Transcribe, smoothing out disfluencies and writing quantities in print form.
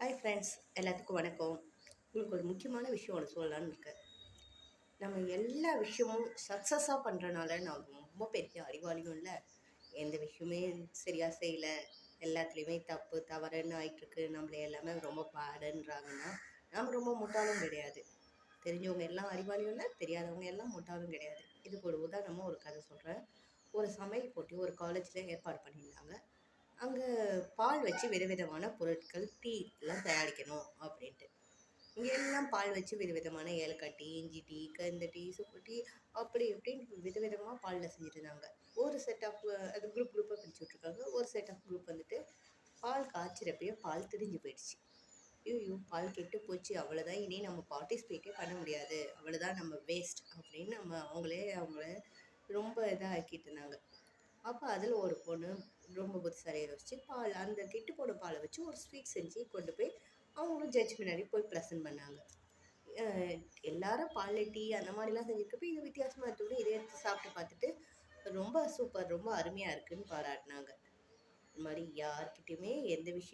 Hi friends, எல்லாத்துக்கும் வணக்கம். உங்களுக்கு ஒரு முக்கியமான விஷயம் ஒன்று சொல்லலான்னு இருக்கேன். நம்ம எல்லா விஷயமும் சக்ஸஸாக பண்ணுறனால நான் ரொம்ப பெரிய அறிவாளியும் இல்லை, எந்த விஷயமே சரியாக செய்யலை, எல்லாத்துலேயுமே தப்பு தவறுன்னு ஆயிட்டுருக்கு, நம்மளை எல்லாமே ரொம்ப பேடுன்றாங்கன்னா நம்ம ரொம்ப முட்டாளும் கிடையாது. தெரிஞ்சவங்க எல்லாம் அறிவாளியும் இல்லை, தெரியாதவங்க எல்லாம் முட்டாளும் கிடையாது. இதுக்கு ஒரு உதாரணமாக ஒரு கதை சொல்கிறேன். ஒரு சமையல் போட்டி ஒரு காலேஜில் ஏற்பாடு பண்ணியிருந்தாங்க. அங்கே பால் வச்சு விதவிதமான பொருட்கள் டீ எல்லாம் தயாரிக்கணும் அப்படின்ட்டு. இங்கே எல்லாம் பால் வச்சு விதவிதமான ஏலக்காய் டீ, இஞ்சி டீ, கருந்த டீ, சுக்கு டீ, அப்படி இப்படின்னு விதவிதமாக பாலில் செஞ்சுட்டு இருந்தாங்க. ஒரு செட் ஆஃப் அது குரூப்பாக பிரித்து விட்ருக்காங்க. ஒரு செட் ஆஃப் குரூப் வந்துட்டு பால் காய்ச்சிறப்பயே பால் திரிஞ்சு போயிடுச்சு. ஐயோ, பால் கெட்டு போச்சு, அவ்வளோதான், இனி நம்ம பார்ட்டிசிபேட்டே பண்ண முடியாது, அவ்வளோதான், நம்ம வேஸ்ட் அப்படின்னு அவங்கள ரொம்ப இதாக ஆக்கிட்டு இருந்தாங்க. அப்போ அதில் ஒரு பொண்ணு ரொம்ப புத்திசாலியாக யோசிச்சு அந்த கெட்டு போன பாலை வச்சு ஒரு ஸ்வீட் செஞ்சு கொண்டு போய் அவங்களும் ஜட்ஜ் முன்னாடி போய் ப்ரெசென்ட் பண்ணாங்க. அஹ் எல்லாரும் பால் டீ அந்த மாதிரிலாம் செஞ்சுருக்கப்ப இது வித்தியாசமாக இருக்குன்னு இதை எடுத்து சாப்பிட்டு பார்த்துட்டு ரொம்ப சூப்பர், ரொம்ப அருமையாக இருக்குன்னு பாராட்டினாங்க. இந்த மாதிரி யார்கிட்டையுமே எந்த விஷயம்